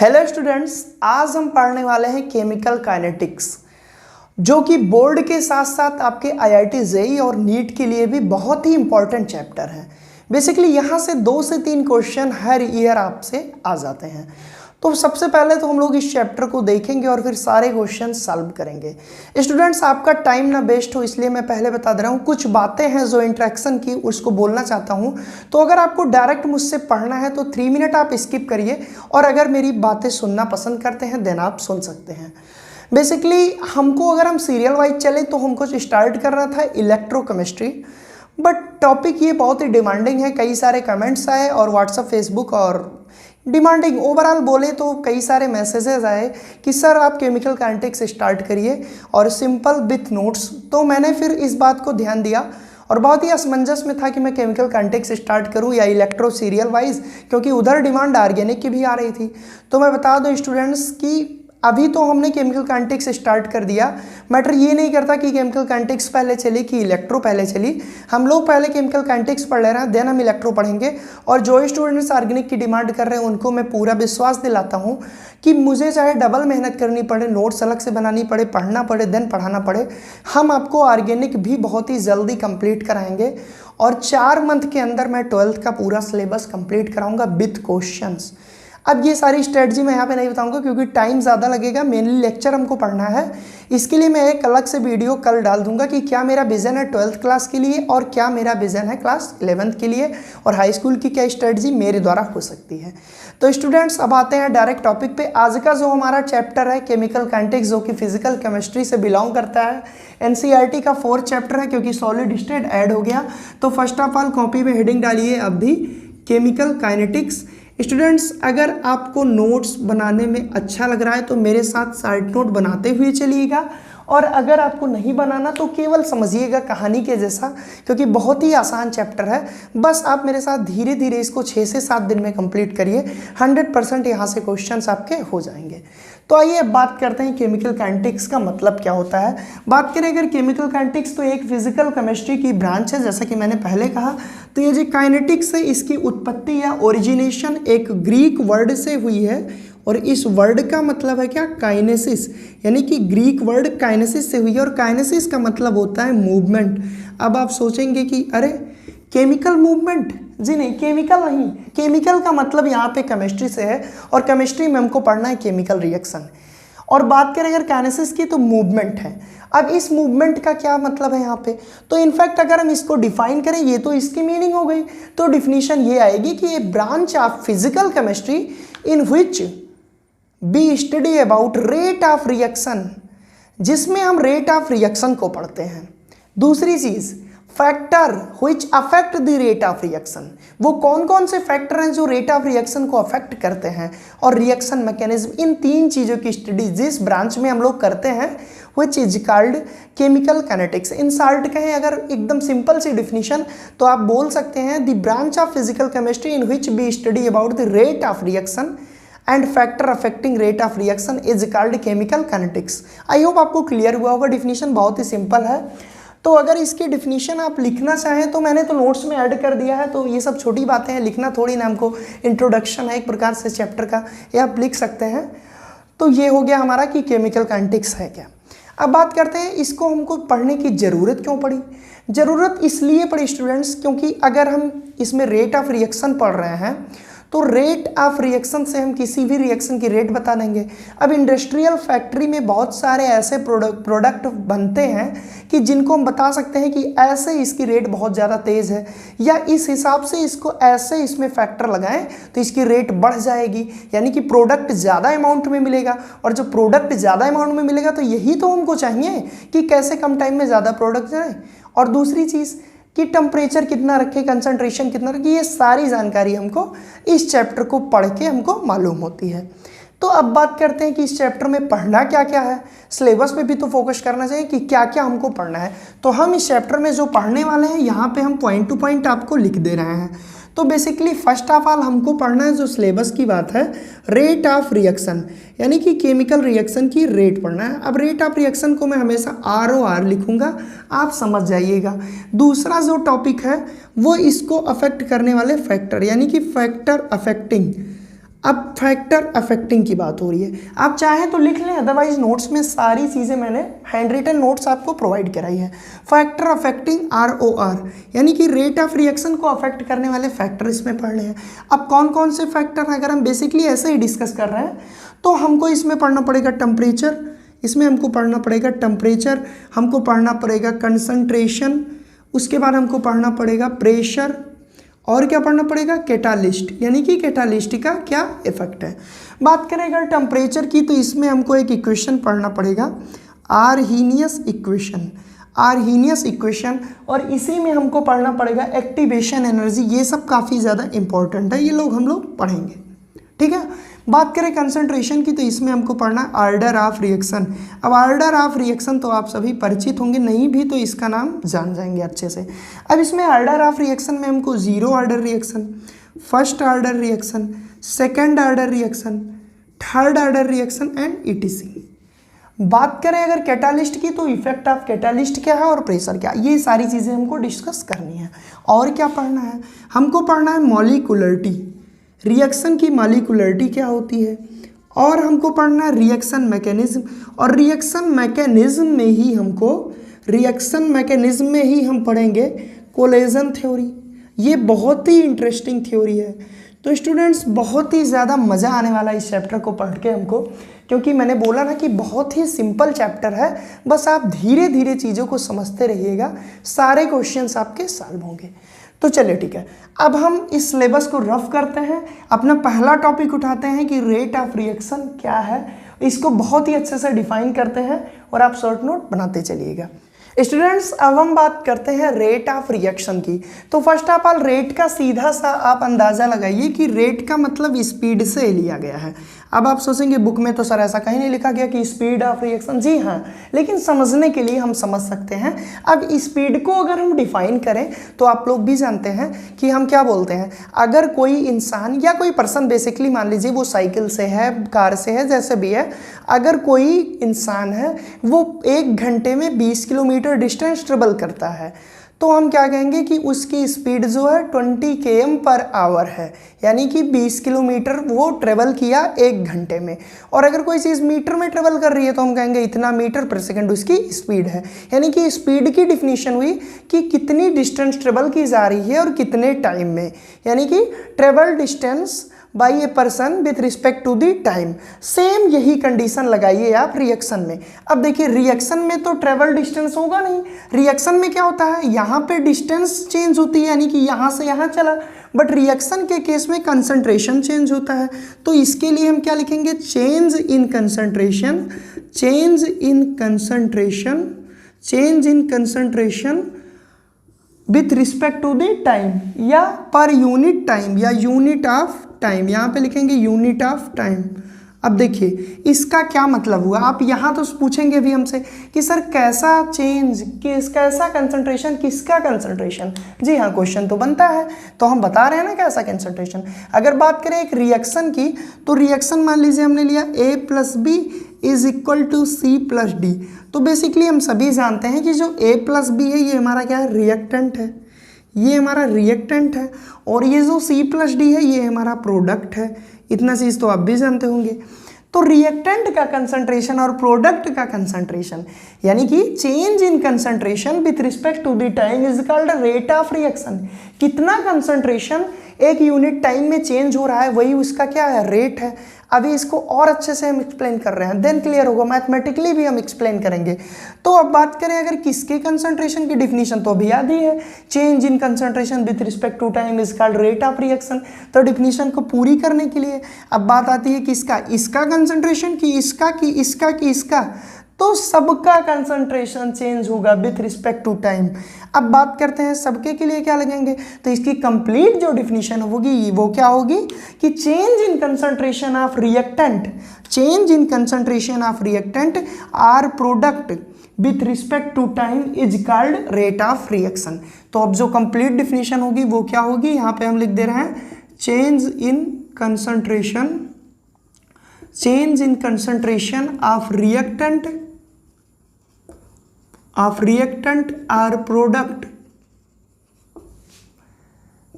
Hello students, आज हम पढ़ने वाले हैं केमिकल काइनेटिक्स, जो कि बोर्ड के साथ साथ आपके आईआईटी जेईई और नीट के लिए भी बहुत ही इंपॉर्टेंट चैप्टर है। बेसिकली यहाँ से 2 से 3 क्वेश्चन हर ईयर आपसे आ जाते हैं। तो सबसे पहले तो हम लोग इस चैप्टर को देखेंगे और फिर सारे क्वेश्चन सॉल्व करेंगे। स्टूडेंट्स, आपका टाइम ना वेस्ट हो इसलिए मैं पहले बता दे रहा हूँ, कुछ बातें हैं जो इंटरेक्शन की उसको बोलना चाहता हूँ। तो अगर आपको डायरेक्ट मुझसे पढ़ना है तो 3 मिनट आप स्किप करिए, और अगर मेरी बातें सुनना पसंद करते हैं देन आप सुन सकते हैं। बेसिकली हमको अगर हम सीरियल वाइज चले तो हमको स्टार्ट करना था इलेक्ट्रोकेमिस्ट्री, बट टॉपिक ये बहुत ही डिमांडिंग है। कई सारे कमेंट्स आए और व्हाट्सएप फेसबुक और डिमांडिंग ओवरऑल बोले तो कई सारे मैसेजेस आए कि सर आप केमिकल काइनेटिक्स स्टार्ट करिए और सिंपल विथ नोट्स। तो मैंने फिर इस बात को ध्यान दिया और बहुत ही असमंजस में था कि मैं केमिकल काइनेटिक्स स्टार्ट करूं या इलेक्ट्रो सीरियल वाइज, क्योंकि उधर डिमांड ऑर्गेनिक की भी आ रही थी। तो मैं बता दूं स्टूडेंट्स कि अभी तो हमने केमिकल काइनेटिक्स स्टार्ट कर दिया। मैटर ये नहीं करता कि केमिकल काइनेटिक्स पहले चली कि इलेक्ट्रो पहले चली। हम लोग पहले केमिकल काइनेटिक्स पढ़ ले रहे हैं, देन हम इलेक्ट्रो पढ़ेंगे। और जो स्टूडेंट्स ऑर्गेनिक की डिमांड कर रहे हैं उनको मैं पूरा विश्वास दिलाता हूँ कि मुझे चाहे डबल मेहनत करनी पड़े, नोट्स अलग से बनानी पड़े, पढ़ना पड़े, देन पढ़ाना पड़े, हम आपको ऑर्गेनिक भी बहुत ही जल्दी कंप्लीट कराएंगे। और 4 मंथ के अंदर मैं 12th का पूरा सिलेबस कंप्लीट कराऊंगा विथ क्वेश्चंस। अब ये सारी स्ट्रेटजी मैं यहाँ पे नहीं बताऊंगा क्योंकि टाइम ज़्यादा लगेगा, मेनली लेक्चर हमको पढ़ना है। इसके लिए मैं एक अलग से वीडियो कल डाल दूंगा कि क्या मेरा विज़न है 12th क्लास के लिए और क्या मेरा विज़न है क्लास 11th के लिए, और हाई स्कूल की क्या स्ट्रेटजी मेरे द्वारा हो सकती है। तो स्टूडेंट्स, अब आते हैं डायरेक्ट टॉपिक पे। आज का जो हमारा चैप्टर है केमिकल काइनेटिक्स, जो कि फिजिकल केमिस्ट्री से बिलोंग करता है, एनसीईआरटी का 4th चैप्टर है क्योंकि सॉलिड स्टेट ऐड हो गया। तो फर्स्ट ऑफ ऑल कॉपी में हेडिंग डालिए अब भी केमिकल काइनेटिक्स। स्टूडेंट्स, अगर आपको नोट्स बनाने में अच्छा लग रहा है तो मेरे साथ साइड नोट बनाते हुए चलिएगा, और अगर आपको नहीं बनाना तो केवल समझिएगा कहानी के जैसा, क्योंकि बहुत ही आसान चैप्टर है। बस आप मेरे साथ धीरे धीरे इसको 6 से 7 दिन में कंप्लीट करिए, 100% यहाँ से क्वेश्चंस आपके हो जाएंगे। तो आइए अब बात करते हैं केमिकल काइनेटिक्स का मतलब क्या होता है। बात करें अगर केमिकल काइनेटिक्स तो एक फिजिकल केमिस्ट्री की ब्रांच है, जैसा कि मैंने पहले कहा। तो ये जो काइनेटिक्स है इसकी उत्पत्ति या ओरिजिनेशन एक ग्रीक वर्ड से हुई है, और इस वर्ड का मतलब है क्या, काइनेसिस, यानी कि ग्रीक वर्ड काइनेसिस से हुई है, और काइनेसिस का मतलब होता है मूवमेंट। अब आप सोचेंगे कि अरे केमिकल मूवमेंट, जी नहीं, केमिकल नहीं, केमिकल का मतलब यहाँ पे केमिस्ट्री से है, और केमिस्ट्री में हमको पढ़ना है केमिकल रिएक्शन। और बात करें अगर काइनेसिस की तो मूवमेंट है। अब इस मूवमेंट का क्या मतलब है यहाँ पे, तो इनफैक्ट अगर हम इसको डिफाइन करें, ये तो इसकी मीनिंग हो गई। तो डिफिनीशन ये आएगी कि ये branch of physical chemistry in which we study about rate of reaction, जिसमें हम रेट ऑफ रिएक्शन को पढ़ते हैं। दूसरी चीज factor which affect the rate of reaction, वो कौन कौन से फैक्टर हैं जो रेट ऑफ रिएक्शन को अफेक्ट करते हैं, और रिएक्शन मैकेनिज्म, इन 3 चीज़ों की स्टडी जिस ब्रांच में हम लोग करते हैं which is called chemical kinetics. In short कहें अगर एकदम सिंपल सी डिफिनीशन तो आप बोल सकते हैं the branch of physical chemistry in which we study about the rate of reaction and factor affecting rate of reaction is called chemical kinetics. I hope आपको clear हुआ होगा। डिफिनीशन बहुत ही सिंपल है। तो अगर इसकी डिफिनीशन आप लिखना चाहें तो मैंने तो नोट्स में ऐड कर दिया है, तो ये सब छोटी बातें हैं, लिखना थोड़ी ना, हमको इंट्रोडक्शन है एक प्रकार से चैप्टर का, ये आप लिख सकते हैं। तो ये हो गया हमारा कि केमिकल काइनेटिक्स है क्या। अब बात करते हैं इसको हमको पढ़ने की ज़रूरत क्यों पड़ी। ज़रूरत इसलिए पड़ी स्टूडेंट्स क्योंकि अगर हम इसमें रेट ऑफ रिएक्शन पढ़ रहे हैं तो रेट ऑफ रिएक्शन से हम किसी भी रिएक्शन की रेट बता देंगे। अब इंडस्ट्रियल फैक्ट्री में बहुत सारे ऐसे प्रोडक्ट बनते हैं कि जिनको हम बता सकते हैं कि ऐसे इसकी रेट बहुत ज़्यादा तेज़ है, या इस हिसाब से इसको ऐसे इसमें फैक्टर लगाएं तो इसकी रेट बढ़ जाएगी, यानी कि प्रोडक्ट ज़्यादा अमाउंट में मिलेगा। और जब प्रोडक्ट ज़्यादा अमाउंट में मिलेगा तो यही तो हमको चाहिए कि कैसे कम टाइम में ज़्यादा प्रोडक्ट जाए। और दूसरी चीज़ कि टेम्परेचर कितना रखे, कंसंट्रेशन कितना रखे, ये सारी जानकारी हमको इस चैप्टर को पढ़ के हमको मालूम होती है। तो अब बात करते हैं कि इस चैप्टर में पढ़ना क्या क्या है। सिलेबस पे भी तो फोकस करना चाहिए कि क्या क्या हमको पढ़ना है। तो हम इस चैप्टर में जो पढ़ने वाले हैं यहाँ पे हम पॉइंट टू पॉइंट आपको लिख दे रहे हैं। तो बेसिकली फर्स्ट ऑफ ऑल हमको पढ़ना है, जो सिलेबस की बात है, रेट ऑफ रिएक्शन, यानी कि केमिकल रिएक्शन की रेट पढ़ना है। अब रेट ऑफ रिएक्शन को मैं हमेशा ROR लिखूंगा, आप समझ जाइएगा। दूसरा जो टॉपिक है वो इसको अफेक्ट करने वाले फैक्टर, यानी कि फैक्टर अफेक्टिंग अब फैक्टर अफेक्टिंग की बात हो रही है, आप चाहें तो लिख लें, अदरवाइज नोट्स में सारी चीज़ें मैंने हैंड रिटन नोट्स आपको प्रोवाइड कराई है। फैक्टर अफेक्टिंग ROR यानी कि रेट ऑफ रिएक्शन को अफेक्ट करने वाले फैक्टर इसमें पढ़ने हैं। अब कौन कौन से फैक्टर हैं, अगर हम बेसिकली ऐसे ही डिस्कस कर रहे हैं तो हमको इसमें पढ़ना पड़ेगा टेम्परेचर, इसमें हमको पढ़ना पड़ेगा टेम्परेचर, हमको पढ़ना पड़ेगा कंसंट्रेशन, उसके बाद हमको पढ़ना पड़ेगा प्रेशर, और क्या पढ़ना पड़ेगा कैटालिस्ट, यानी कि कैटालिस्ट का क्या इफेक्ट है। बात करें अगर टेम्परेचर की तो इसमें हमको एक इक्वेशन पढ़ना पड़ेगा आर्हीनियस इक्वेशन, आर्हीनियस इक्वेशन, और इसी में हमको पढ़ना पड़ेगा एक्टिवेशन एनर्जी। ये सब काफ़ी ज़्यादा इंपॉर्टेंट है, ये हम लोग पढ़ेंगे, ठीक है। बात करें कंसंट्रेशन की तो इसमें हमको पढ़ना आर्डर ऑफ रिएक्शन। अब आर्डर ऑफ रिएक्शन तो आप सभी परिचित होंगे, नहीं भी तो इसका नाम जान जाएंगे अच्छे से। अब इसमें आर्डर ऑफ रिएक्शन में हमको zero order reaction, first order reaction, second order reaction, third order reaction and ETC। बात करें अगर कैटालिस्ट की तो इफेक्ट ऑफ कैटालिस्ट क्या है और प्रेशर क्या, ये सारी चीज़ें हमको डिस्कस करनी है। और क्या पढ़ना है, हमको पढ़ना है मॉलिक्यूलरिटी, रिएक्शन की मॉलिक्यूलरिटी क्या होती है, और हमको पढ़ना है रिएक्शन मैकेनिज्म, और रिएक्शन मैकेनिज्म में ही हम पढ़ेंगे कोलेजन थ्योरी। ये बहुत ही इंटरेस्टिंग थ्योरी है, तो स्टूडेंट्स बहुत ही ज़्यादा मज़ा आने वाला है इस चैप्टर को पढ़ के हमको, क्योंकि मैंने बोला ना कि बहुत ही सिंपल चैप्टर है, बस आप धीरे धीरे चीज़ों को समझते रहिएगा, सारे क्वेश्चंस आपके सॉल्व होंगे। तो चलिए ठीक है, अब हम इस सिलेबस को रफ करते हैं, अपना पहला टॉपिक उठाते हैं कि रेट ऑफ रिएक्शन क्या है, इसको बहुत ही अच्छे से डिफाइन करते हैं और आप शॉर्ट नोट बनाते चलिएगा। स्टूडेंट्स अब हम बात करते हैं रेट ऑफ रिएक्शन की। तो फर्स्ट ऑफ ऑल रेट का सीधा सा आप अंदाज़ा लगाइए कि रेट का मतलब स्पीड से लिया गया है। अब आप सोचेंगे बुक में तो सर ऐसा कहीं नहीं लिखा गया कि स्पीड ऑफ रिएक्शन, जी हाँ, लेकिन समझने के लिए हम समझ सकते हैं। अब स्पीड को अगर हम डिफाइन करें तो आप लोग भी जानते हैं कि हम क्या बोलते हैं, अगर कोई इंसान या कोई पर्सन, बेसिकली मान लीजिए वो साइकिल से है, कार से है, जैसे भी है, अगर कोई इंसान है वो 1 घंटे में 20 किलोमीटर डिस्टेंस ट्रेवल करता है, तो हम क्या कहेंगे कि उसकी स्पीड जो है 20 km/h है, यानी कि 20 किलोमीटर वो ट्रेवल किया 1 घंटे में। और अगर कोई चीज़ मीटर में ट्रेवल कर रही है तो हम कहेंगे इतना मीटर पर सेकंड उसकी स्पीड है। यानी कि स्पीड की डिफिनीशन हुई कि कितनी डिस्टेंस ट्रेवल की जा रही है और कितने टाइम में, यानी कि travel distance by a person with respect to the time. Same यही कंडीशन लगाइए आप रिएक्शन में। अब देखिए रिएक्शन में तो ट्रेवल डिस्टेंस होगा नहीं, रिएक्शन में क्या होता है, यहाँ पे डिस्टेंस चेंज होती है, यानी कि यहाँ से यहाँ चला, बट रिएक्शन के केस में कंसंट्रेशन चेंज होता है। तो इसके लिए हम क्या लिखेंगे, change in concentration, change in concentration, change in concentration with respect to the time, या पर यूनिट टाइम, या यूनिट ऑफ टाइम, यहाँ पे लिखेंगे यूनिट ऑफ टाइम। अब देखिए इसका क्या मतलब हुआ, आप यहाँ तो पूछेंगे भी हमसे कि सर कैसा चेंज, कैसा कंसंट्रेशन, किसका कंसंट्रेशन, जी हाँ क्वेश्चन तो बनता है, तो हम बता रहे हैं ना कैसा कंसंट्रेशन। अगर बात करें एक रिएक्शन की, तो रिएक्शन मान लीजिए हमने लिया A+B is equal to C+D। तो बेसिकली हम सभी जानते हैं कि जो A+B है ये हमारा क्या है, रिएक्टेंट है, ये हमारा रिएक्टेंट है, और ये जो C+D है ये हमारा प्रोडक्ट है। इतना चीज़ तो आप भी जानते होंगे। तो रिएक्टेंट का कंसंट्रेशन और प्रोडक्ट का कंसंट्रेशन, यानी कि change in concentration with respect to the time is called rate of reaction. कितना कंसंट्रेशन एक यूनिट टाइम में चेंज हो रहा है वही उसका क्या है, रेट है। अभी इसको और अच्छे से हम एक्सप्लेन कर रहे हैं, देन क्लियर होगा, मैथमेटिकली भी हम एक्सप्लेन करेंगे। तो अब बात करें अगर किसके कंसंट्रेशन की डिफिनीशन, तो अभी याद ही है, change in concentration with respect to time is called rate of reaction. तो डिफिनीशन को पूरी करने के लिए अब बात आती है किसका, इसका कंसंट्रेशन की इसका, की इसका, की इसका, तो सबका कंसंट्रेशन चेंज होगा विथ रिस्पेक्ट टू टाइम। अब बात करते हैं सबके के लिए क्या लगेंगे, तो इसकी कंप्लीट जो डिफिनीशन होगी वो क्या होगी कि change in concentration of reactant, change in concentration of reactant or product with respect to time is called rate of reaction. तो अब जो कंप्लीट डिफिनीशन होगी वो क्या होगी, यहाँ पे हम लिख दे रहे हैं change in concentration, change in concentration of reactant or product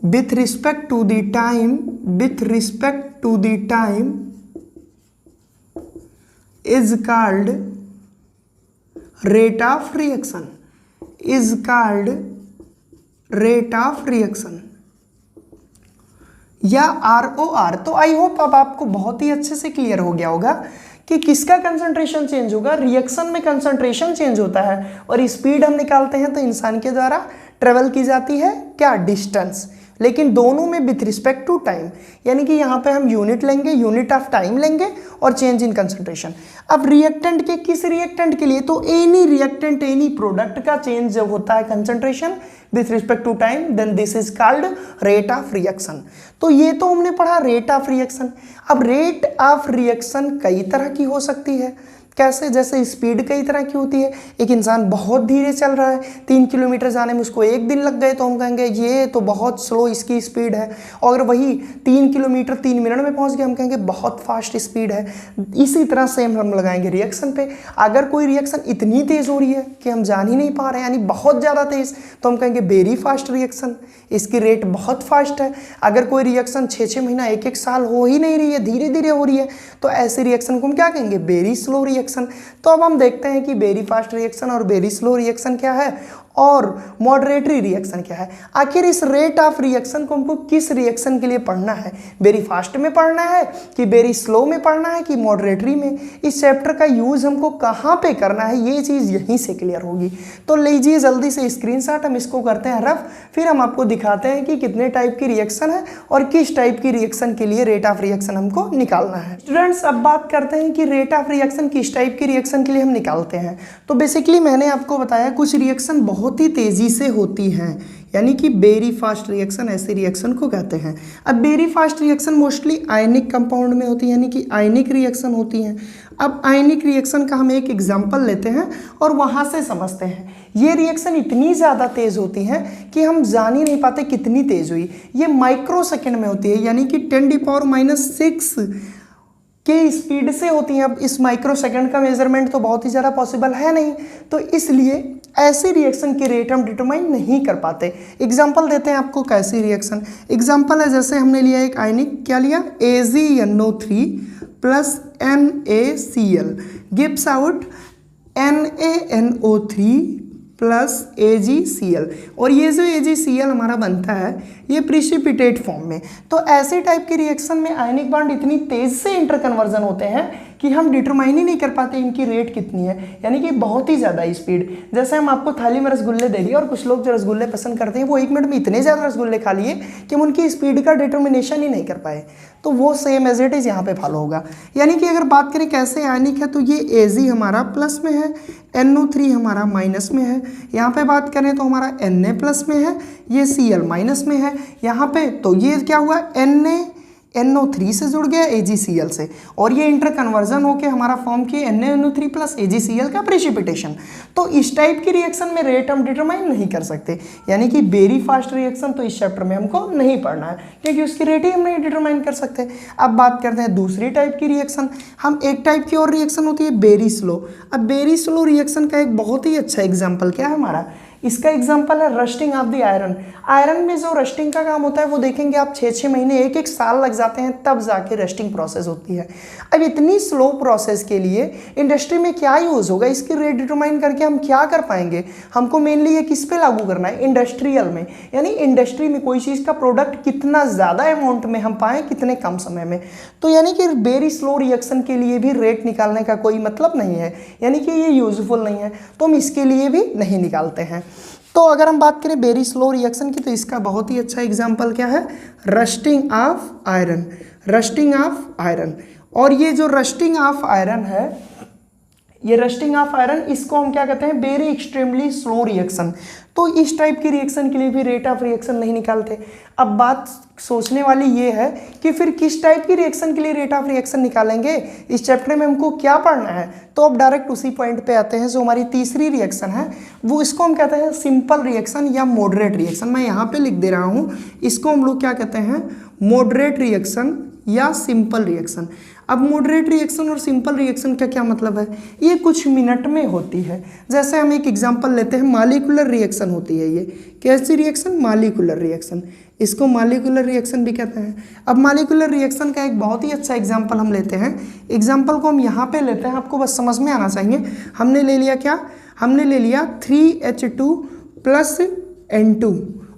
with respect to the time is called rate of reaction, या ROR। तो आई होप अब आपको बहुत ही अच्छे से क्लियर हो गया होगा कि किसका कंसंट्रेशन चेंज होगा। रिएक्शन में कंसंट्रेशन चेंज होता है और स्पीड हम निकालते हैं तो इंसान के द्वारा ट्रेवल की जाती है क्या, डिस्टेंस, लेकिन दोनों में विथ रिस्पेक्ट टू टाइम, यानी कि यहाँ पे हम यूनिट लेंगे, यूनिट ऑफ टाइम लेंगे और चेंज इन कंसंट्रेशन। अब रिएक्टेंट के, किस रिएक्टेंट के लिए, तो एनी रिएक्टेंट एनी प्रोडक्ट का चेंज जब होता है concentration with respect to time, then this is called rate of reaction. तो ये तो हमने पढ़ा रेट ऑफ रिएक्शन। अब रेट ऑफ रिएक्शन कई तरह की हो सकती है। कैसे, जैसे स्पीड कई तरह की होती है। एक इंसान बहुत धीरे चल रहा है, 3 किलोमीटर जाने में उसको 1 दिन लग गए तो हम कहेंगे ये तो बहुत स्लो इसकी स्पीड है। और अगर वही 3 किलोमीटर 3 मिनट में पहुंच गए हम कहेंगे बहुत फास्ट स्पीड है। इसी तरह सेम हम लगाएंगे रिएक्शन पे। अगर कोई रिएक्शन इतनी तेज़ हो रही है कि हम जान ही नहीं पा रहे हैं, यानी बहुत ज़्यादा तेज़, तो हम कहेंगे वेरी फास्ट रिएक्शन, इसकी रेट बहुत फास्ट है। अगर कोई रिएक्शन 6-6 महीना 1-1 साल हो ही नहीं रही है, धीरे धीरे हो रही है, तो ऐसे रिएक्शन को हम क्या कहेंगे, वेरी स्लो रिएक्शन। तो अब हम देखते हैं कि वेरी फास्ट रिएक्शन और वेरी स्लो रिएक्शन क्या है और मॉडरेटरी रिएक्शन क्या है। आखिर इस रेट ऑफ रिएक्शन को हमको किस रिएक्शन के लिए पढ़ना है, वेरी फास्ट में पढ़ना है कि वेरी स्लो में पढ़ना है कि मॉडरेटरी में। इस चैप्टर का यूज हमको कहाँ पे करना है ये चीज़ यहीं से क्लियर होगी। तो लीजिए जल्दी से स्क्रीनशॉट, हम इसको करते हैं रफ, फिर हम आपको दिखाते हैं कि कितने टाइप की रिएक्शन है और किस टाइप की रिएक्शन के लिए रेट ऑफ रिएक्शन हमको निकालना है। स्टूडेंट्स अब बात करते हैं कि रेट ऑफ रिएक्शन किस टाइप की रिएक्शन के लिए हम निकालते हैं। तो बेसिकली मैंने आपको बताया कुछ रिएक्शन बहुत ही तेजी से होती हैं, यानी कि वेरी फास्ट रिएक्शन, ऐसे रिएक्शन को कहते हैं। अब very fast reaction mostly ionic compound में होती है, यानी कि आयनिक रिएक्शन होती हैं। अब आयनिक रिएक्शन का हम एक एग्जांपल लेते हैं और वहाँ से समझते हैं। ये रिएक्शन इतनी ज़्यादा तेज़ होती हैं कि हम जान ही नहीं पाते कितनी तेज़ हुई। ये माइक्रो सेकेंड में होती है, यानी कि 10⁻⁻⁶ के स्पीड से होती हैं। अब इस माइक्रो सेकंड का मेजरमेंट तो बहुत ही ज़्यादा पॉसिबल है नहीं, तो इसलिए ऐसी रिएक्शन की रेट हम डिटरमाइन नहीं कर पाते। एग्जांपल देते हैं आपको कैसी रिएक्शन। एग्जांपल है, जैसे हमने लिया एक आयनिक, क्या लिया, AgNO3 plus NaCl gives out NaNO3 plus AgCl, और ये जो AgCl हमारा बनता है ये प्रिसिपिटेट फॉर्म में। तो ऐसे टाइप की रिएक्शन में आयनिक बॉन्ड इतनी तेज से इंटर कन्वर्जन होते हैं कि हम डिटरमाइन ही नहीं कर पाते इनकी रेट कितनी है, यानी कि बहुत ही ज़्यादा स्पीड। जैसे हम आपको थाली में रसगुल्ले दे दिए और कुछ लोग जो रसगुल्ले पसंद करते हैं वो 1 मिनट में इतने ज़्यादा रसगुल्ले खा लिए कि हम उनकी स्पीड का डिटर्मिनेशन ही नहीं कर पाए। तो वो सेम एज इट इज़ यहाँ पे फॉलो होगा। यानी कि अगर बात करें कैसे आयनिक है, तो ये Ag हमारा प्लस में है, NO3 हमारा माइनस में है। यहाँ पे बात करें तो हमारा Na प्लस में है, ये Cl माइनस में है यहाँ पे। तो ये क्या हुआ, NaNO3 से जुड़ गया AgCl से, और ये इंटर कन्वर्जन होकर हमारा फॉर्म किया NaNO3 प्लस AgCl का प्रेसिपिटेशन। तो इस टाइप की रिएक्शन में रेट हम डिटरमाइन नहीं कर सकते, यानी कि वेरी फास्ट रिएक्शन तो इस चैप्टर में हमको नहीं पढ़ना है क्योंकि उसकी रेट ही हम नहीं डिटरमाइन कर सकते। अब बात करते हैं दूसरी टाइप की रिएक्शन। हम एक टाइप की और रिएक्शन होती है वेरी स्लो। अब वेरी स्लो रिएक्शन का एक बहुत ही अच्छा एग्जाम्पल क्या है हमारा, इसका एग्जाम्पल है rusting of the iron. Iron में जो रस्टिंग का काम होता है वो देखेंगे आप 6-6 महीने 1-1 साल लग जाते हैं, तब जाके रस्टिंग प्रोसेस होती है। अब इतनी स्लो प्रोसेस के लिए इंडस्ट्री में क्या यूज़ होगा, इसकी रेट डिटरमाइन करके हम क्या कर पाएंगे। हमको मेनली ये किस पे लागू करना है, इंडस्ट्रियल में, यानी इंडस्ट्री में कोई चीज़ का प्रोडक्ट कितना ज़्यादा अमाउंट में हम पाएँ कितने कम समय में। तो यानी कि वेरी स्लो रिएक्शन के लिए भी रेट निकालने का कोई मतलब नहीं है, यानी कि ये यूजफुल नहीं है, तो हम इसके लिए भी नहीं निकालते हैं। तो अगर हम बात करें वेरी स्लो रिएक्शन की, तो इसका बहुत ही अच्छा एग्जांपल क्या है, rusting of iron. Rusting of iron, और ये जो रस्टिंग ऑफ आयरन है, ये रस्टिंग ऑफ आयरन, इसको हम क्या कहते हैं, वेरी एक्सट्रीमली स्लो रिएक्शन। तो इस टाइप की रिएक्शन के लिए भी रेट ऑफ रिएक्शन नहीं निकालते। अब बात सोचने वाली ये है कि फिर किस टाइप की रिएक्शन के लिए रेट ऑफ रिएक्शन निकालेंगे, इस चैप्टर में हमको क्या पढ़ना है। तो अब डायरेक्ट उसी पॉइंट पे आते हैं, जो हमारी तीसरी रिएक्शन है वो, इसको हम कहते हैं सिंपल रिएक्शन या मॉडरेट रिएक्शन। मैं यहाँ पे लिख दे रहा हूँ, इसको हम लोग क्या कहते हैं, मॉडरेट रिएक्शन या सिंपल रिएक्शन। अब मॉडरेट रिएक्शन और सिंपल रिएक्शन का क्या मतलब है, ये कुछ मिनट में होती है। जैसे हम एक एग्जांपल लेते हैं, मॉलिक्यूलर रिएक्शन होती है ये, कैसी रिएक्शन, मॉलिक्यूलर रिएक्शन, इसको मॉलिक्यूलर रिएक्शन भी कहते हैं। अब मॉलिक्यूलर रिएक्शन का एक बहुत ही अच्छा एग्जांपल हम लेते हैं, एग्जांपल को हम यहाँ पे लेते हैं, आपको बस समझ में आना चाहिए। हमने ले लिया क्या, हमने ले लिया 3H2 प्लस N2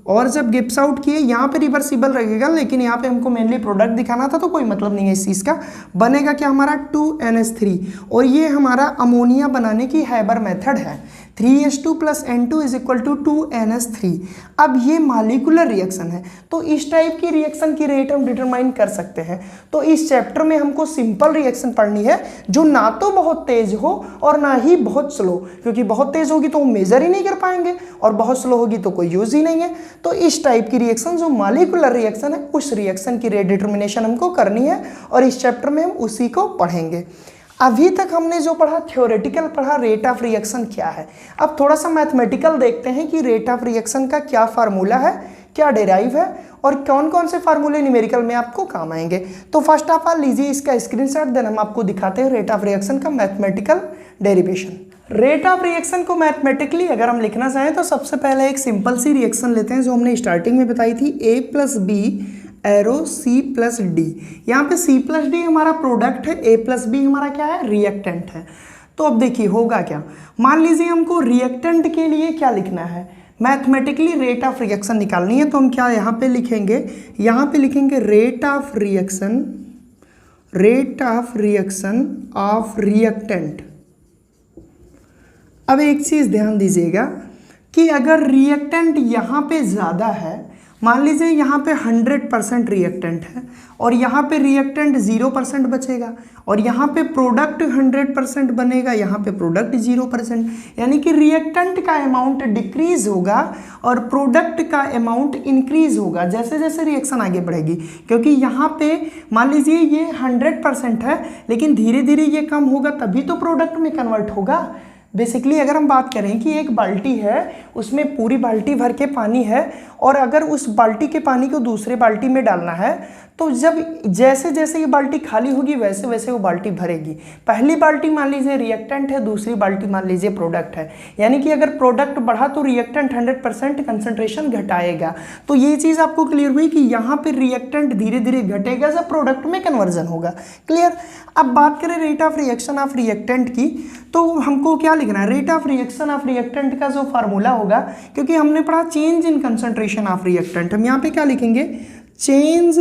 और जब गिप्स आउट किए, यहाँ पे रिवर्सिबल रहेगा, लेकिन यहाँ पे हमको मेनली प्रोडक्ट दिखाना था तो कोई मतलब नहीं है इस चीज़ का। बनेगा क्या हमारा 2NH3 और ये हमारा अमोनिया बनाने की हैबर मेथड है। 3H2 plus N2 is equal to 2NH3। अब ये मॉलिक्यूलर रिएक्शन है, तो इस टाइप की रिएक्शन की रेट हम डिटरमाइन कर सकते हैं। तो इस चैप्टर में हमको सिंपल रिएक्शन पढ़नी है, जो ना तो बहुत तेज हो और ना ही बहुत स्लो, क्योंकि बहुत तेज होगी तो हम मेजर ही नहीं कर पाएंगे और बहुत स्लो होगी तो कोई यूज ही नहीं है। तो इस टाइप की रिएक्शन जो मॉलिक्यूलर रिएक्शन है, उस रिएक्शन की रेट डिटरमिनेशन हमको करनी है और इस चैप्टर में हम उसी को पढ़ेंगे। अभी तक हमने जो पढ़ा थ्योरेटिकल पढ़ा, रेट ऑफ रिएक्शन क्या है। अब थोड़ा सा मैथमेटिकल देखते हैं कि रेट ऑफ रिएक्शन का क्या फार्मूला है, क्या डेराइव है और कौन कौन से फार्मूले न्यूमेरिकल में आपको काम आएंगे। तो फर्स्ट ऑफ ऑल लीजिए इसका स्क्रीनशॉट, देन हम आपको दिखाते हैं रेट ऑफ रिएक्शन का mathematical derivation. Rate of reaction को मैथमेटिकली अगर हम लिखना चाहें तो सबसे पहले एक सिंपल सी रिएक्शन लेते हैं जो हमने स्टार्टिंग में बताई थी, A plus B arrow C plus D. यहाँ पे C प्लस डी हमारा प्रोडक्ट है, A प्लस बी हमारा क्या है, रिएक्टेंट है। तो अब देखिए होगा क्या, मान लीजिए हमको रिएक्टेंट के लिए क्या लिखना है, मैथमेटिकली रेट ऑफ रिएक्शन निकालनी है। तो हम क्या यहाँ पे लिखेंगे, यहाँ पे लिखेंगे rate of reaction, rate of reaction of reactant. अब एक चीज़ ध्यान दीजिएगा कि अगर रिएक्टेंट यहाँ पे ज़्यादा है, मान लीजिए यहाँ पे 100% रिएक्टेंट है और यहाँ पे रिएक्टेंट 0% बचेगा और यहाँ पे प्रोडक्ट 100% बनेगा, यहाँ पे प्रोडक्ट 0%, यानी कि रिएक्टेंट का अमाउंट डिक्रीज होगा और प्रोडक्ट का अमाउंट इंक्रीज होगा जैसे जैसे रिएक्शन आगे बढ़ेगी। क्योंकि यहाँ पे मान लीजिए ये 100% है, लेकिन धीरे धीरे ये कम होगा तभी तो प्रोडक्ट में कन्वर्ट होगा। बेसिकली अगर हम बात करें कि एक बाल्टी है, उसमें पूरी बाल्टी भर के पानी है और अगर उस बाल्टी के पानी को दूसरे बाल्टी में डालना है तो जब जैसे जैसे ये बाल्टी खाली होगी वैसे वैसे वो बाल्टी भरेगी। पहली बाल्टी मान लीजिए रिएक्टेंट है, दूसरी बाल्टी मान लीजिए प्रोडक्ट है, यानी कि अगर प्रोडक्ट बढ़ा तो रिएक्टेंट 100% कंसंट्रेशन घटाएगा। तो ये चीज़ आपको क्लियर हुई कि यहाँ पे रिएक्टेंट धीरे धीरे घटेगा जब प्रोडक्ट में कन्वर्जन होगा। क्लियर। अब बात करें rate of reaction of reactant की, तो हमको क्या लिखना है, rate of reaction of reactant का जो फार्मूला होगा, क्योंकि हमने पढ़ा change in concentration of reactant, हम यहाँ पे क्या लिखेंगे, चेंज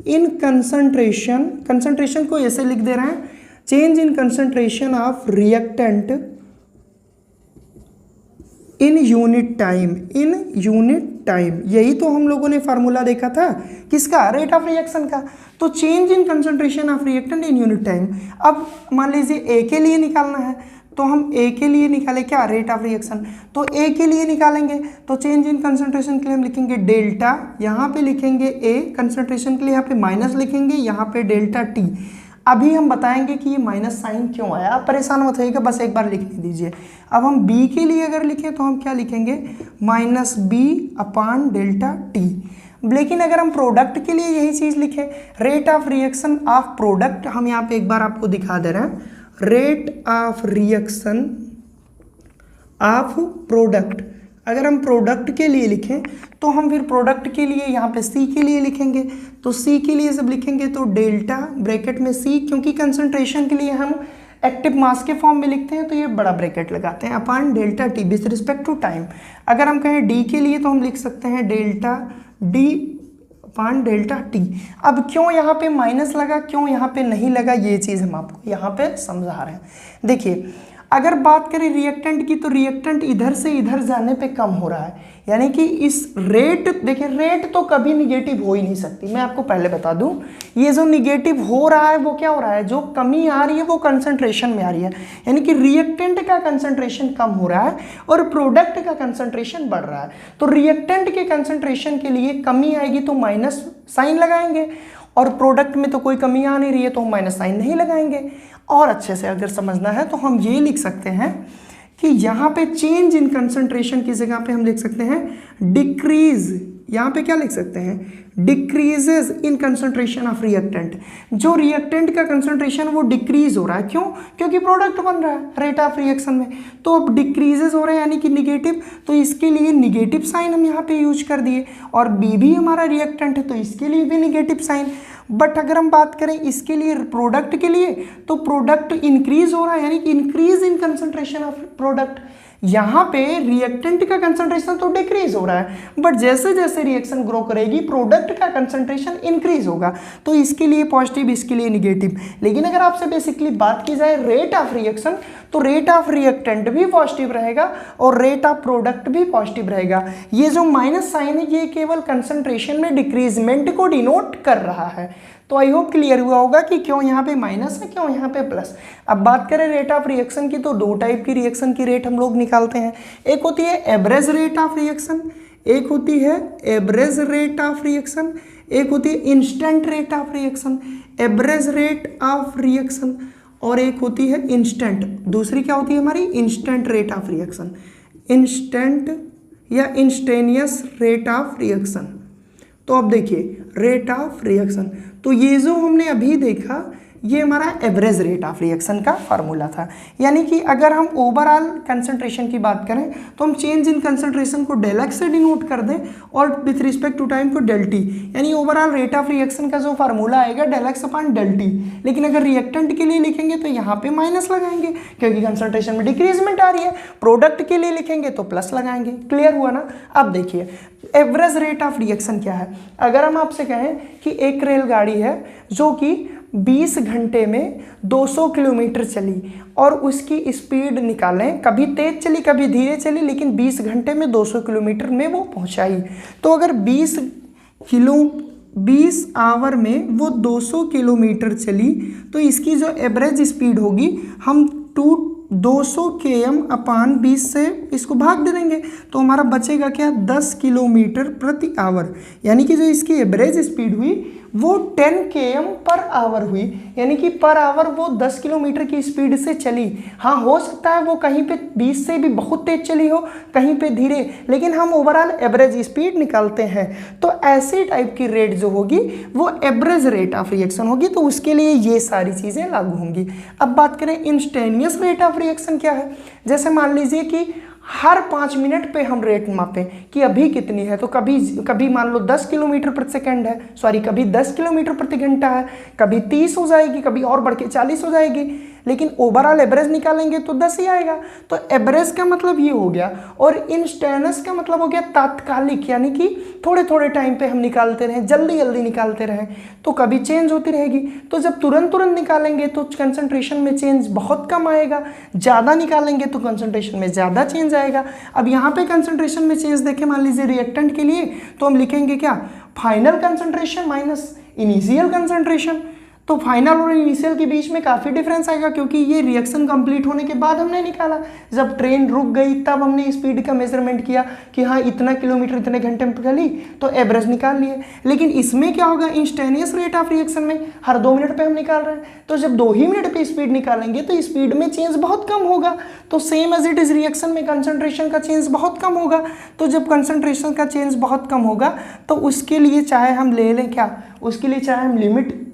इन कंसंट्रेशन, कंसंट्रेशन को ऐसे लिख दे रहे हैं, change in concentration of reactant in unit time, in unit time. यही तो हम लोगों ने फार्मूला देखा था किसका, रेट ऑफ रिएक्शन का। तो change in concentration of reactant in unit time. अब मान लीजिए ए के लिए निकालना है तो हम ए के लिए निकालें क्या, रेट ऑफ रिएक्शन। तो ए के लिए निकालेंगे तो चेंज इन कंसंट्रेशन के लिए हम लिखेंगे डेल्टा, यहाँ पे लिखेंगे ए, कंसंट्रेशन के लिए यहाँ पे माइनस लिखेंगे, यहाँ पे डेल्टा टी। अभी हम बताएंगे कि ये माइनस साइन क्यों आया, आप परेशान मत होइएगा, बस एक बार लिखने दीजिए। अब हम बी के लिए अगर लिखें तो हम क्या लिखेंगे, minus B upon delta T. लेकिन अगर हम प्रोडक्ट के लिए यही चीज़ लिखें, rate of reaction of product, हम यहाँ पे एक बार आपको दिखा दे रहे हैं, rate of reaction of product. अगर हम प्रोडक्ट के लिए लिखें तो हम फिर प्रोडक्ट के लिए यहाँ पे सी के लिए लिखेंगे। तो सी के लिए जब लिखेंगे तो डेल्टा ब्रैकेट में सी, क्योंकि कंसंट्रेशन के लिए हम एक्टिव मास के फॉर्म में लिखते हैं तो ये बड़ा ब्रैकेट लगाते हैं, upon delta T with respect to time. अगर हम कहें डी के लिए तो हम लिख सकते हैं delta D upon delta T. अब क्यों यहाँ पे माइनस लगा, क्यों यहाँ पे नहीं लगा, ये चीज़ हम आपको यहाँ पे समझा रहे हैं। देखिए अगर बात करें रिएक्टेंट की तो रिएक्टेंट इधर से इधर जाने पे कम हो रहा है, यानी कि इस रेट, देखिए रेट तो कभी निगेटिव हो ही नहीं सकती, मैं आपको पहले बता दूं। ये जो निगेटिव हो रहा है वो क्या हो रहा है, जो कमी आ रही है वो कंसंट्रेशन में आ रही है, यानी कि रिएक्टेंट का कंसंट्रेशन कम हो रहा है और प्रोडक्ट का कंसंट्रेशन बढ़ रहा है। तो रिएक्टेंट के कंसंट्रेशन के लिए कमी आएगी तो माइनस साइन लगाएंगे और प्रोडक्ट में तो कोई कमी आ नहीं रही है तो हम माइनस साइन नहीं लगाएंगे। और अच्छे से अगर समझना है तो हम ये लिख सकते हैं कि यहाँ पे चेंज इन कंसंट्रेशन की जगह पे हम लिख सकते हैं डिक्रीज यहाँ पे क्या लिख सकते हैं, decreases in concentration of reactant. जो रिएक्टेंट का कंसंट्रेशन वो डिक्रीज हो रहा है, क्यों? क्योंकि प्रोडक्ट बन रहा है रेट ऑफ रिएक्शन में, तो अब डिक्रीजेज हो रहे हैं यानी कि निगेटिव, तो इसके लिए निगेटिव साइन हम यहाँ पे यूज कर दिए। और बी भी हमारा रिएक्टेंट है तो इसके लिए भी निगेटिव साइन। बट अगर हम बात करें इसके लिए प्रोडक्ट के लिए, तो प्रोडक्ट इंक्रीज हो रहा है यानी कि increase in concentration of product. यहाँ पे रिएक्टेंट का कंसंट्रेशन तो डिक्रीज हो रहा है, बट जैसे जैसे रिएक्शन ग्रो करेगी प्रोडक्ट का कंसंट्रेशन इंक्रीज होगा, तो इसके लिए पॉजिटिव, इसके लिए निगेटिव। लेकिन अगर आपसे बेसिकली बात की जाए रेट ऑफ रिएक्शन, तो रेट ऑफ रिएक्टेंट भी पॉजिटिव रहेगा और रेट ऑफ प्रोडक्ट भी पॉजिटिव रहेगा। ये जो माइनस साइन है ये केवल कंसंट्रेशन में डिक्रीजमेंट को डिनोट कर रहा है। तो आई होप क्लियर हुआ होगा कि क्यों यहाँ पे माइनस है, क्यों यहाँ पे प्लस। अब बात करें रेट ऑफ रिएक्शन की, तो दो टाइप की रिएक्शन की रेट हम लोग निकालते हैं। एक होती है एवरेज रेट ऑफ रिएक्शन, एक होती है एवरेज रेट ऑफ रिएक्शन, एक होती है instant rate of reaction. Average rate of reaction और एक होती है इंस्टेंट, दूसरी क्या होती है हमारी, instant rate of reaction, instant या इंस्टेनियस रेट ऑफ रिएक्शन। तो अब देखिए रेट ऑफ रिएक्शन, तो ये जो हमने अभी देखा ये हमारा एवरेज रेट ऑफ रिएक्शन का फार्मूला था। यानी कि अगर हम ओवरऑल कंसंट्रेशन की बात करें तो हम चेंज इन कंसंट्रेशन को डेल एक्स से डिनोट कर दें और विथ रिस्पेक्ट टू टाइम को डेल टी, यानी ओवरऑल रेट ऑफ रिएक्शन का जो फार्मूला आएगा del X upon del T. लेकिन अगर रिएक्टेंट के लिए लिखेंगे तो यहाँ पे माइनस लगाएंगे क्योंकि कंसंट्रेशन में डिक्रीजमेंट आ रही है। प्रोडक्ट के लिए लिखेंगे तो प्लस लगाएंगे। क्लियर हुआ ना? अब देखिए एवरेज रेट ऑफ रिएक्शन क्या है। अगर हम आपसे कहें कि एक रेलगाड़ी है जो कि 20 घंटे में 200 किलोमीटर चली और उसकी स्पीड निकालें, कभी तेज चली कभी धीरे चली, लेकिन 20 घंटे में 200 किलोमीटर में वो पहुंचाई। तो अगर 20 आवर में वो 200 किलोमीटर चली तो इसकी जो एवरेज स्पीड होगी हम 200 km अपॉन 20 से इसको भाग दे देंगे तो हमारा बचेगा क्या, 10 किलोमीटर प्रति आवर। यानी कि जो इसकी एवरेज स्पीड हुई वो 10 km पर आवर हुई, यानी कि पर आवर वो 10 किलोमीटर की स्पीड से चली। हाँ, हो सकता है वो कहीं पे 20 से भी बहुत तेज चली हो, कहीं पे धीरे, लेकिन हम ओवरऑल एवरेज स्पीड निकालते हैं। तो ऐसी टाइप की रेट जो होगी वो एवरेज रेट ऑफ रिएक्शन होगी, तो उसके लिए ये सारी चीज़ें लागू होंगी। अब बात करें इंस्टेनियस रेट ऑफ रिएक्शन क्या है। जैसे मान लीजिए कि हर 5 मिनट पे हम रेट मापें कि अभी कितनी है, तो कभी मान लो 10 किलोमीटर प्रति सेकंड है, सॉरी कभी 10 किलोमीटर प्रति घंटा है, कभी 30 हो जाएगी, कभी और बढ़ के 40 हो जाएगी, लेकिन ओवरऑल एवरेज निकालेंगे तो 10 ही आएगा। तो एवरेज का मतलब ये हो गया और इंस्टेंस का मतलब हो गया तात्कालिक, यानी कि थोड़े थोड़े टाइम पे हम निकालते रहें, जल्दी जल्दी निकालते रहें तो कभी चेंज होती रहेगी। तो जब तुरंत निकालेंगे तो कंसंट्रेशन में चेंज बहुत कम आएगा, ज़्यादा निकालेंगे तो कंसंट्रेशन में ज़्यादा चेंज आएगा। अब यहाँ पे कंसंट्रेशन में चेंज देखें, मान लीजिए रिएक्टेंट के लिए तो हम लिखेंगे क्या, final concentration minus initial concentration. तो फाइनल और इनिशियल के बीच में काफ़ी डिफरेंस आएगा क्योंकि ये रिएक्शन कंप्लीट होने के बाद हमने निकाला। जब ट्रेन रुक गई तब हमने स्पीड का मेजरमेंट किया कि हाँ इतना किलोमीटर इतने घंटे में चली, तो एवरेज निकाल लिए। लेकिन इसमें क्या होगा, इंस्टेनियस रेट ऑफ रिएक्शन में हर 2 मिनट पे हम निकाल रहे हैं, तो जब 2 ही मिनट पे स्पीड निकालेंगे तो स्पीड में चेंज बहुत कम होगा। तो same as it is reaction में कंसंट्रेशन का चेंज बहुत कम होगा। तो जब कंसंट्रेशन का चेंज बहुत कम होगा तो उसके लिए चाहे हम ले लें क्या, उसके लिए चाहे हम लिमिट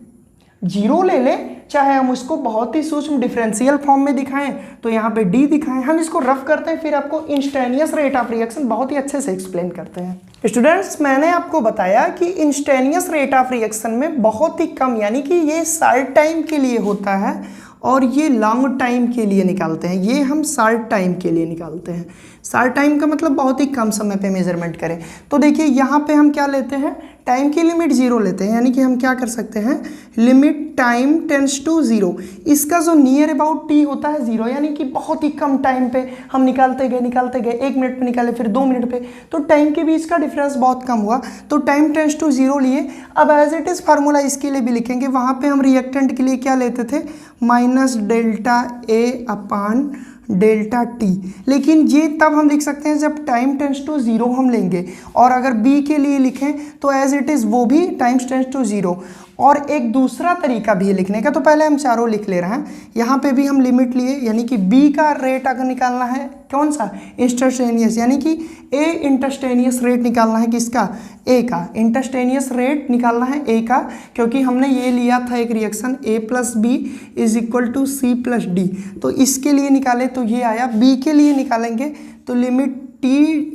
0 ले लें, चाहे हम उसको बहुत ही सूक्ष्म डिफरेंशियल फॉर्म में दिखाएं तो यहाँ पे d दिखाएं। हम इसको रफ करते हैं, फिर आपको इंस्टेनियस रेट ऑफ रिएक्शन बहुत ही अच्छे से एक्सप्लेन करते हैं। स्टूडेंट्स, मैंने आपको बताया कि इंस्टेनियस रेट ऑफ रिएक्शन में बहुत ही कम, यानी कि ये शॉर्ट टाइम के लिए होता है और ये लॉन्ग टाइम के लिए निकालते हैं। ये हम शॉर्ट टाइम के लिए निकालते हैं। शॉर्ट टाइम का मतलब बहुत ही कम समय पे मेजरमेंट करें। तो देखिए यहाँ पे हम क्या लेते हैं, टाइम की लिमिट 0 लेते हैं, यानी कि हम क्या कर सकते हैं, लिमिट टाइम टेंड्स टू 0। इसका जो नियर अबाउट t होता है 0, यानी कि बहुत ही कम टाइम पे हम निकालते गए 1 मिनट पे निकाले, फिर 2 मिनट पे, तो टाइम के बीच का डिफरेंस बहुत कम हुआ, तो टाइम टेंड्स टू 0 लिए। अब एज इट इज़ फार्मूला इसके लिए भी लिखेंगे। वहाँ पे हम रिएक्टेंट के लिए क्या लेते थे, minus delta A upon delta T, लेकिन ये तब हम लिख सकते हैं जब टाइम टेंड्स टू 0 हम लेंगे। और अगर B के लिए लिखें तो एज इट इज़ वो भी टाइम टेंड्स टू 0। और एक दूसरा तरीका भी है लिखने का, तो पहले हम चारों लिख ले रहे हैं। यहाँ पे भी हम लिमिट लिए, यानी कि बी का रेट अगर निकालना है कौन सा, इंस्टेंटेनियस, यानी कि ए इंस्टेंटेनियस रेट निकालना है किसका, ए का, इंस्टेंटेनियस रेट निकालना है ए का, क्योंकि हमने ये लिया था एक reaction A plus B is equal to C plus D, तो इसके लिए निकाले तो ये आया। बी के लिए निकालेंगे तो लिमिट t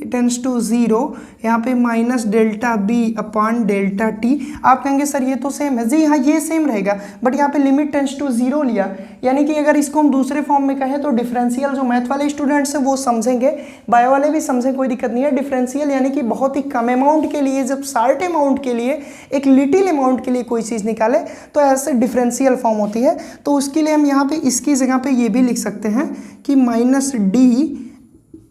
टेंस टू 0, यहाँ पे minus delta B upon delta T. आप कहेंगे सर ये तो सेम है, जी हाँ ये सेम रहेगा, बट यहाँ पे लिमिट टेंस टू 0 लिया, यानी कि अगर इसको हम दूसरे फॉर्म में कहें तो डिफरेंशियल जो मैथ वाले स्टूडेंट्स हैं वो समझेंगे, बायो वाले भी समझें, कोई दिक्कत नहीं है। डिफरेंशियल यानी कि बहुत ही कम अमाउंट के लिए, जब शार्ट अमाउंट के लिए, एक लिटिल अमाउंट के लिए कोई चीज़ निकाले तो ऐसे डिफरेंशियल फॉर्म होती है। तो उसके लिए हम यहाँ पे इसकी जगह पे ये भी लिख सकते हैं कि माइनस डी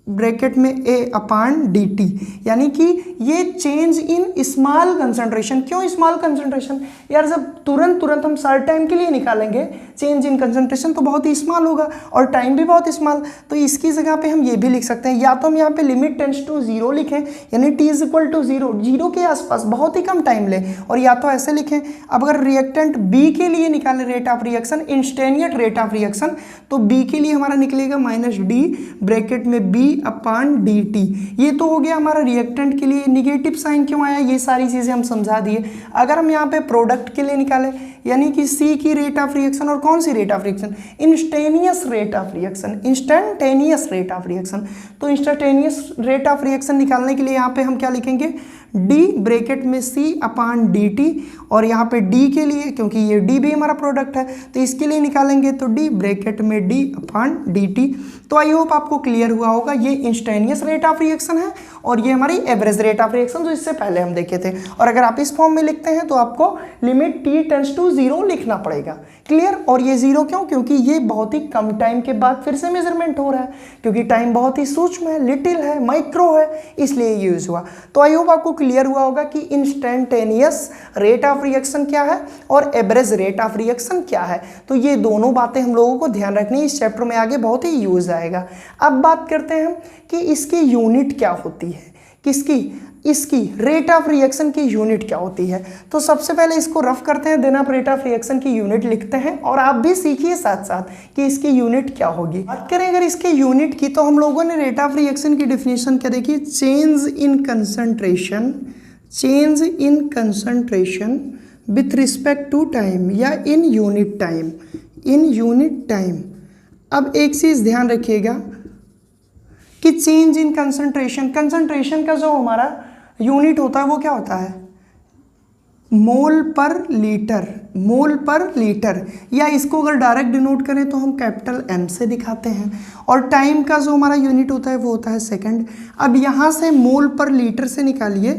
ब्रैकेट में ए अपान डी टी, यानी कि ये चेंज इन स्मॉल कंसंट्रेशन। क्यों स्मॉल कंसंट्रेशन यार, जब तुरंत हम शॉर्ट टाइम के लिए निकालेंगे चेंज इन कंसंट्रेशन तो बहुत ही स्मॉल होगा और टाइम भी बहुत स्मॉल, तो इसकी जगह पे हम ये भी लिख सकते हैं, या तो हम यहाँ पे लिमिट टेंस टू 0 लिखें, यानी टी इज इक्वल टू 0, 0 के आसपास बहुत ही कम टाइम ले, और या तो ऐसे लिखें। अब अगर रिएक्टेंट बी के लिए निकालें rate of reaction, instantaneous rate of reaction, तो बी के लिए हमारा निकलेगा माइनस डी ब्रैकेट में बी अपान डी टी। ये तो हो गया हमारा रिएक्टेंट के लिए। निगेटिव साइन क्यों आया ये सारी चीज़ें हम समझा दिए। अगर हम यहाँ पे प्रोडक्ट के लिए निकालें, यानी कि सी की रेट ऑफ रिएक्शन, और कौन सी rate of reaction, instantaneous rate of reaction, instantaneous rate of reaction, तो इंस्टेंटेनियस रेट ऑफ रिएक्शन निकालने के लिए यहाँ पे हम क्या लिखेंगे, डी ब्रैकेट में सी अपान डी टी, और यहाँ पे डी के लिए, क्योंकि ये डी भी हमारा प्रोडक्ट है तो इसके लिए निकालेंगे तो डी ब्रैकेट में डी अपान डी टी। तो आई होप आपको क्लियर हुआ होगा, ये इंस्टेंटेनियस रेट ऑफ रिएक्शन है और ये हमारी एवरेज रेट ऑफ रिएक्शन जो इससे पहले हम देखे थे। और अगर आप इस फॉर्म में लिखते हैं तो आपको लिमिट टी टेंस टू 0 लिखना पड़ेगा, क्लियर। और ये 0 क्यों, क्योंकि ये बहुत ही कम टाइम के बाद फिर से मेजरमेंट हो रहा है, क्योंकि टाइम बहुत ही सूक्ष्म है, लिटिल है, माइक्रो है, इसलिए यूज हुआ। तो आई होप आपको क्लियर हुआ होगा कि इंस्टेंटेनियस रेट ऑफ रिएक्शन क्या है और एवरेज रेट ऑफ रिएक्शन क्या है। तो ये दोनों बातें हम लोगों को ध्यान रखनी है, इस चैप्टर में आगे बहुत ही यूज आएगा। अब बात करते हैं कि इसकी यूनिट क्या होती है, किसकी, इसकी रेट ऑफ रिएक्शन की यूनिट क्या होती है। तो सबसे पहले इसको रफ करते हैं, देन आप रेट ऑफ रिएक्शन की यूनिट लिखते हैं और आप भी सीखिए साथ साथ कि इसकी यूनिट क्या होगी। बात करें अगर इसके यूनिट की, तो हम लोगों ने रेट ऑफ रिएक्शन की डिफिनेशन क्या देखी, change in concentration, change in concentration with respect to time या in unit time, in unit time. अब एक चीज़ ध्यान रखिएगा कि चेंज इन कंसंट्रेशन, कंसंट्रेशन का जो हमारा यूनिट होता है वो क्या होता है, मोल पर लीटर, मोल पर लीटर, या इसको अगर डायरेक्ट डिनोट करें तो हम कैपिटल एम से दिखाते हैं। और टाइम का जो हमारा यूनिट होता है वो होता है सेकंड। अब यहाँ से मोल पर लीटर से निकालिए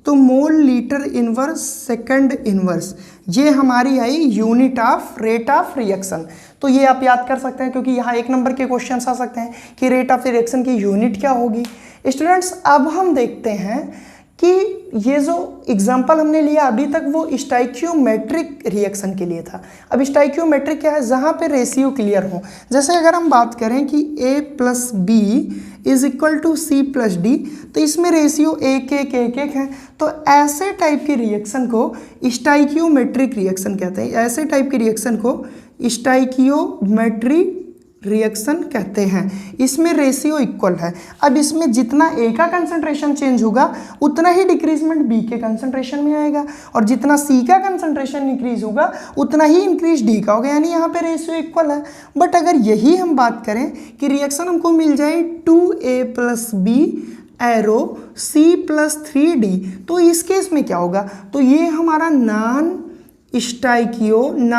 तो mole litre inverse second inverse, ये हमारी I unit of rate of reaction. तो ये आप याद कर सकते हैं, क्योंकि यहाँ 1 नंबर के क्वेश्चन आ सकते हैं कि रेट ऑफ रिएक्शन की यूनिट क्या होगी। स्टूडेंट्स अब हम देखते हैं कि ये जो एग्जाम्पल हमने लिया अभी तक वो स्टाइक्योमेट्रिक रिएक्शन के लिए था। अब स्टाइक्योमेट्रिक क्या है, जहाँ पे रेशियो क्लियर हो। जैसे अगर हम बात करें कि a plus B is equal to C plus D, तो इसमें रेशियो 1:1:1:1 है। तो ऐसे टाइप के रिएक्शन को स्टाइक्योमेट्रिक रिएक्शन कहते हैं, ऐसे टाइप के रिएक्शन को स्टाइक्योमेट्रिक रिएक्शन कहते हैं। इसमें रेशियो इक्वल है। अब इसमें जितना ए का कंसंट्रेशन चेंज होगा उतना ही डिक्रीजमेंट बी के कंसंट्रेशन में आएगा, और जितना सी का कंसंट्रेशन इंक्रीज होगा उतना ही इंक्रीज डी का होगा, यानी यहाँ पे रेशियो इक्वल है। बट अगर यही हम बात करें कि रिएक्शन हमको मिल जाए 2a plus B arrow C plus 3d, तो इस केस में क्या होगा, तो ये हमारा नॉन स्टाइकियोमेट्री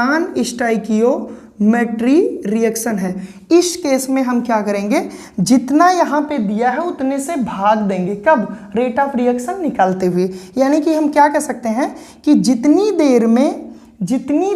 रिएक्शन है। इस केस में हम क्या करेंगे, जितना यहाँ पे दिया है उतने से भाग देंगे, कब, रेट ऑफ रिएक्शन निकालते हुए। यानी कि हम क्या कह सकते हैं कि जितनी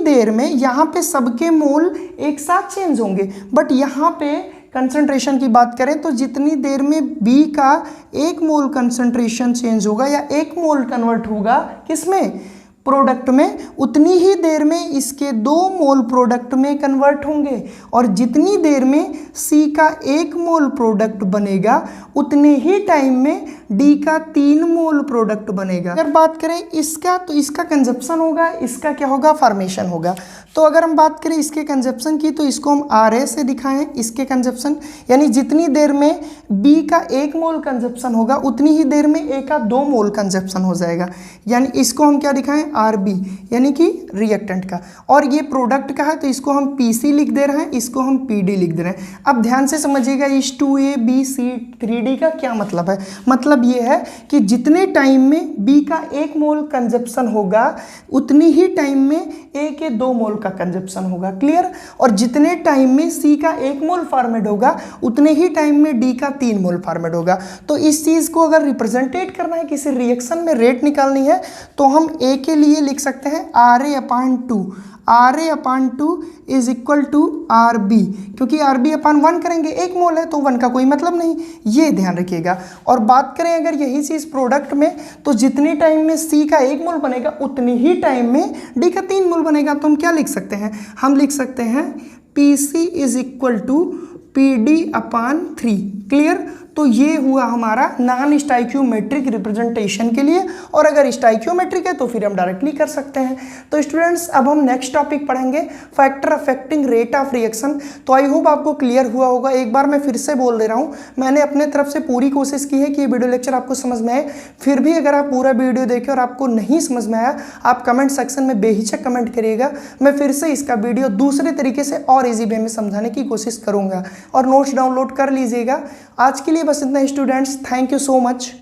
देर में यहाँ पे सबके मोल एक साथ चेंज होंगे, बट यहाँ पे कंसंट्रेशन की बात करें तो जितनी देर में बी का 1 मोल कंसंट्रेशन चेंज होगा या 1 मोल कन्वर्ट होगा किसमें, प्रोडक्ट में, उतनी ही देर में इसके 2 मोल प्रोडक्ट में कन्वर्ट होंगे, और जितनी देर में C का 1 मोल प्रोडक्ट बनेगा उतने ही टाइम में D का 3 मोल प्रोडक्ट बनेगा। अगर बात करें इसका, तो इसका कंजप्शन होगा, इसका क्या होगा, फॉर्मेशन होगा। तो अगर हम बात करें इसके कंजप्शन की, तो इसको हम RA से दिखाएं, इसके कंजप्शन, यानी जितनी देर में B का 1 मोल कंजप्शन होगा उतनी ही देर में A का 2 मोल कंजप्शन हो जाएगा, यानी इसको हम क्या दिखाएं, RB, यानी कि रिएक्टेंट का। और ये प्रोडक्ट का है तो इसको हम PC लिख दे रहे हैं, इसको हम PD लिख दे रहे हैं। अब ध्यान से समझिएगा इस 2A B C 3D का क्या मतलब है। मतलब ये है कि जितने टाइम में B का 1 मोल कंजप्शन होगा उतनी ही टाइम में A के 2 मोल का कंजप्शन होगा। क्लियर। और जितने टाइम में C का 1 मोल फॉर्मेट होगा उतने ही टाइम में D का 3 मोल फॉर्मेट होगा। तो इस चीज को अगर रिप्रेजेंटेट करना है, किसी रिएक्शन में रेट निकालनी है, तो हम A के लिए लिख सकते हैं RA/2, RA/2 is equal to RB, क्योंकि RB/1 करेंगे, 1 मोल है तो 1 का कोई मतलब नहीं, ये ध्यान रखिएगा। और बात करें अगर यही चीज प्रोडक्ट में, तो जितने टाइम में C का 1 मोल बनेगा उतनी ही टाइम में D का 3 मोल बनेगा। तो हम क्या लिख सकते हैं, हम लिख सकते हैं PC is equal to PD/3। Clear. तो ये हुआ हमारा नॉन स्टाइक्योमेट्रिक रिप्रेजेंटेशन के लिए, और अगर स्टाइक्योमेट्रिक है तो फिर हम डायरेक्टली कर सकते हैं। तो स्टूडेंट्स अब हम नेक्स्ट टॉपिक पढ़ेंगे, factor affecting rate of reaction. तो आई होप आपको क्लियर हुआ होगा। एक बार मैं फिर से बोल दे रहा हूँ, मैंने अपने तरफ से पूरी कोशिश की है कि ये वीडियो लेक्चर आपको समझ में आए। फिर भी अगर आप पूरा वीडियो देखें और आपको नहीं समझ में आया, आप कमेंट सेक्शन में बेहिचक कमेंट करिएगा, मैं फिर से इसका वीडियो दूसरे तरीके से और ईजी वे में समझाने की कोशिश करूँगा। और नोट्स डाउनलोड कर लीजिएगा। आज के लिए बस इतना ही students, thank you so much.